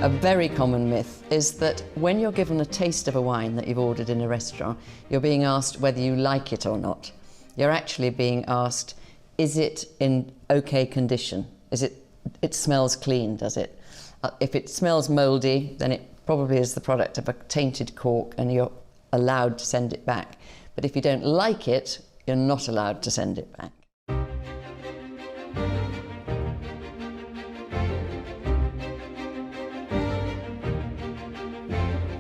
A very common myth is that when you're given a taste of a wine that you've ordered in a restaurant, you're being asked whether you like it or not. You're actually being asked, is it in okay condition? It smells clean, does it? If it smells mouldy, then it probably is the product of a tainted cork and you're allowed to send it back. But if you don't like it, you're not allowed to send it back.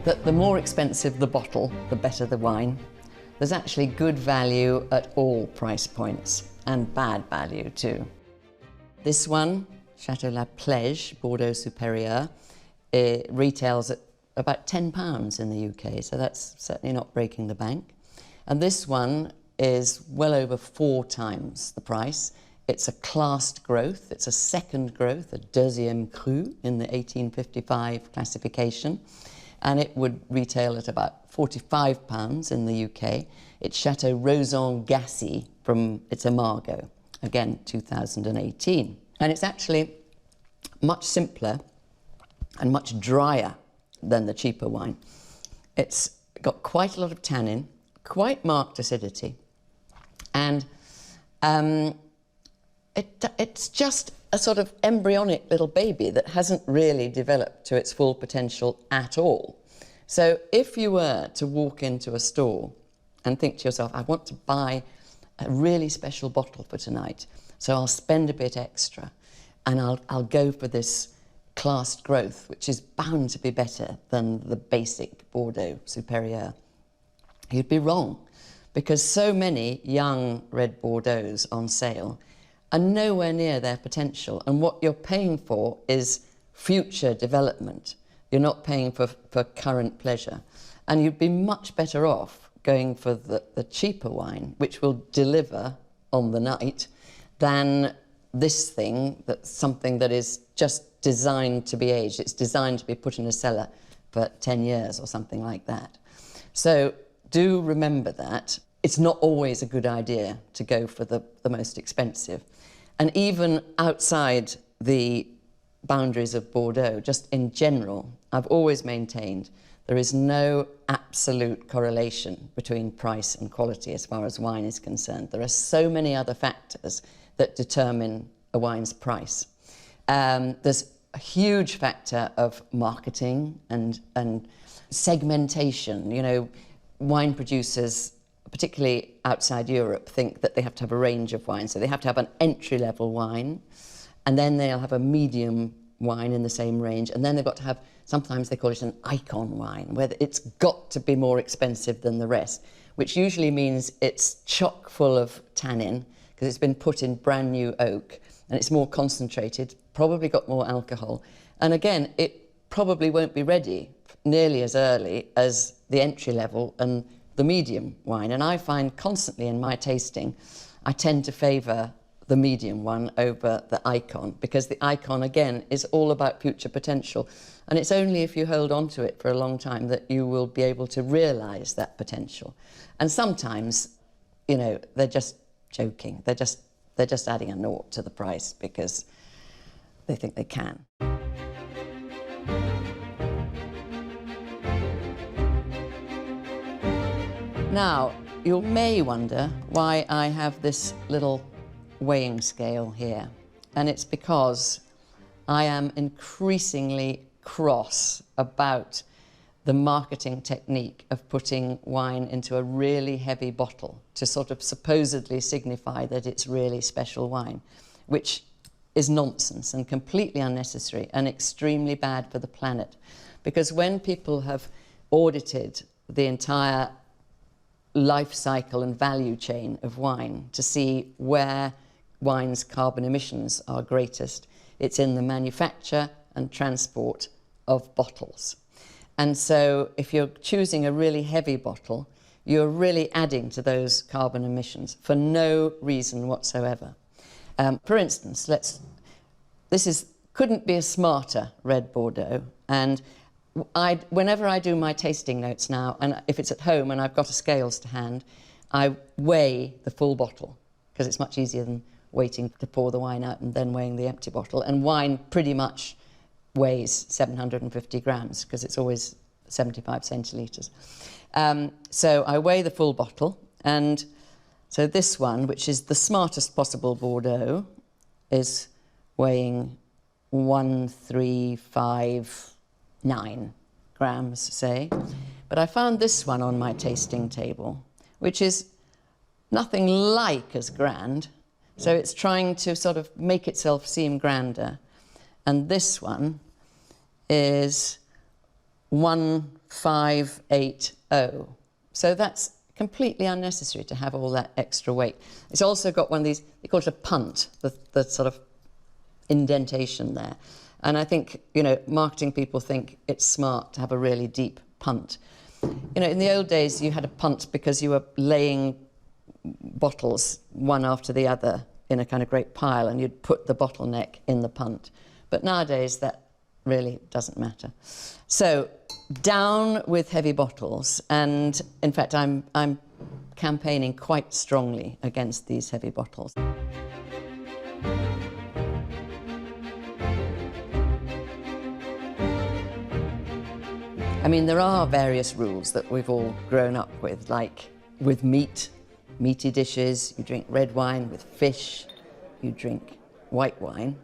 That the more expensive the bottle, the better the wine. There's actually good value at all price points, and bad value too. This one, Chateau La Plège, Bordeaux Supérieur, it retails at about £10 in the UK, so that's certainly not breaking the bank. And this one is well over 4 times the price. It's a classed growth, it's a second growth, a deuxième cru in the 1855 classification. And it would retail at about £45 in the UK. It's Chateau Rosan Gassy it's a Margaux, again 2018. And it's actually much simpler and much drier than the cheaper wine. It's got quite a lot of tannin, quite marked acidity, and it's just a sort of embryonic little baby that hasn't really developed to its full potential at all. So if you were to walk into a store and think to yourself, I want to buy a really special bottle for tonight, so I'll spend a bit extra and I'll go for this classed growth, which is bound to be better than the basic Bordeaux Supérieur, you'd be wrong, because so many young red Bordeaux's on sale are nowhere near their potential, and what you're paying for is future development. You're not paying for current pleasure, and you'd be much better off going for the cheaper wine, which will deliver on the night, than this thing, that's something that is just designed to be aged. It's designed to be put in a cellar for 10 years or something like that. So do remember that. It's not always a good idea to go for the most expensive. And even outside the boundaries of Bordeaux, just in general, I've always maintained there is no absolute correlation between price and quality as far as wine is concerned. There are so many other factors that determine a wine's price. There's a huge factor of marketing and segmentation. You know, wine producers, particularly outside Europe, think that they have to have a range of wines. So they have to have an entry-level wine, and then they'll have a medium wine in the same range, and then they've got to have, sometimes they call it an icon wine, where it's got to be more expensive than the rest, which usually means it's chock full of tannin, because it's been put in brand new oak, and it's more concentrated, probably got more alcohol. And again, it probably won't be ready nearly as early as the entry level and the medium wine. And I find constantly in my tasting, I tend to favour the medium one over the icon, because the icon, again, is all about future potential. And it's only if you hold on to it for a long time that you will be able to realise that potential. And sometimes, you know, they're just joking. They're just adding a naught to the price because they think they can. Now, you may wonder why I have this little weighing scale here, and it's because I am increasingly cross about the marketing technique of putting wine into a really heavy bottle to sort of supposedly signify that it's really special wine, which is nonsense and completely unnecessary and extremely bad for the planet. Because when people have audited the entire life cycle and value chain of wine to see where wine's carbon emissions are greatest, it's in the manufacture and transport of bottles. And so if you're choosing a really heavy bottle, you're really adding to those carbon emissions for no reason whatsoever. For instance, couldn't be a smarter red Bordeaux, and whenever I do my tasting notes now, and if it's at home and I've got a scales to hand, I weigh the full bottle, because it's much easier than waiting to pour the wine out and then weighing the empty bottle. And wine pretty much weighs 750 grams because it's always 75 centilitres. So I weigh the full bottle, and so this one, which is the smartest possible Bordeaux, is weighing 1359 grams, say. But I found this one on my tasting table, which is nothing like as grand. So it's trying to sort of make itself seem grander. And this one is 1580. So that's completely unnecessary to have all that extra weight. It's also got one of these, they call it a punt, the sort of indentation there. And I think, you know, marketing people think it's smart to have a really deep punt. You know, in the old days, you had a punt because you were laying bottles one after the other in a kind of great pile, and you'd put the bottleneck in the punt. But nowadays, that really doesn't matter. So down with heavy bottles, and in fact, I'm campaigning quite strongly against these heavy bottles. I mean, there are various rules that we've all grown up with, like with meat, meaty dishes, you drink red wine; with fish, you drink white wine.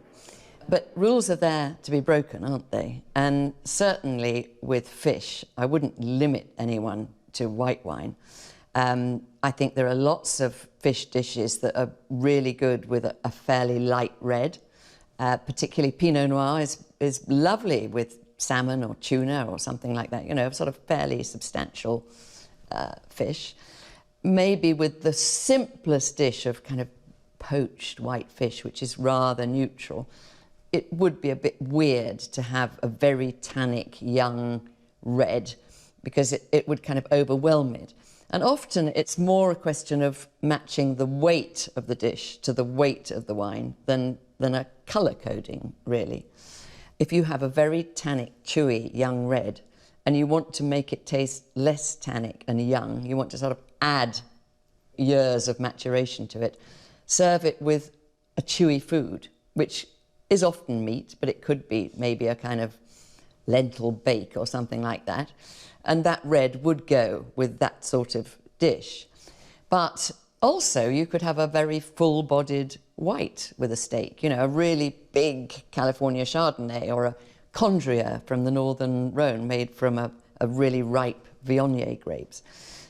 But rules are there to be broken, aren't they? And certainly with fish, I wouldn't limit anyone to white wine. I think there are lots of fish dishes that are really good with a fairly light red. Particularly Pinot Noir is lovely with salmon or tuna or something like that, you know, sort of fairly substantial fish. Maybe with the simplest dish of kind of poached white fish, which is rather neutral, it would be a bit weird to have a very tannic young red, because it would kind of overwhelm it. And often it's more a question of matching the weight of the dish to the weight of the wine than a colour coding, really. If you have a very tannic, chewy young red, and you want to make it taste less tannic and young, you want to sort of add years of maturation to it, serve it with a chewy food, which is often meat, but it could be maybe a kind of lentil bake or something like that. And that red would go with that sort of dish. But also you could have a very full-bodied white with a steak, you know, a really big California Chardonnay or a Condrieu from the Northern Rhone made from a really ripe Viognier grapes.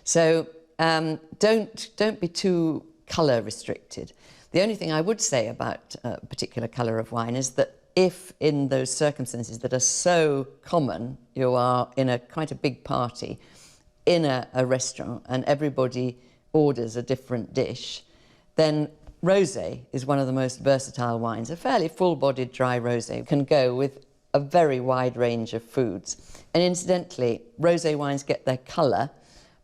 So don't be too colour restricted. The only thing I would say about a particular colour of wine is that if in those circumstances that are so common, you are in quite a big party in a restaurant and everybody orders a different dish, then rosé is one of the most versatile wines. A fairly full-bodied dry rosé can go with a very wide range of foods. And incidentally, rosé wines get their colour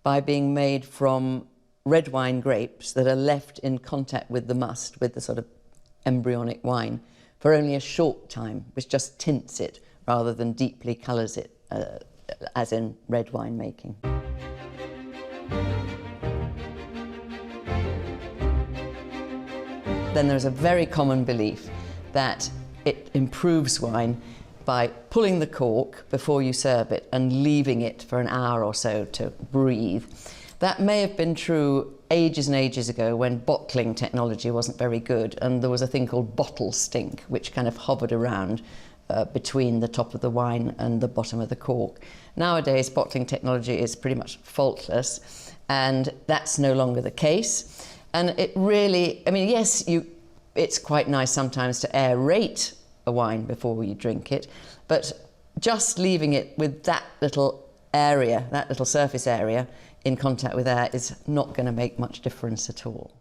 by being made from red wine grapes that are left in contact with the must, with the sort of embryonic wine, for only a short time, which just tints it rather than deeply colours it, as in red wine making. Then there's a very common belief that it improves wine by pulling the cork before you serve it and leaving it for an hour or so to breathe. That may have been true ages and ages ago when bottling technology wasn't very good, and there was a thing called bottle stink, which kind of hovered around between the top of the wine and the bottom of the cork. Nowadays, bottling technology is pretty much faultless, and that's no longer the case. And it really, I mean, yes, it's quite nice sometimes to aerate a wine before you drink it, but just leaving it with that little area, that little surface area in contact with air is not going to make much difference at all.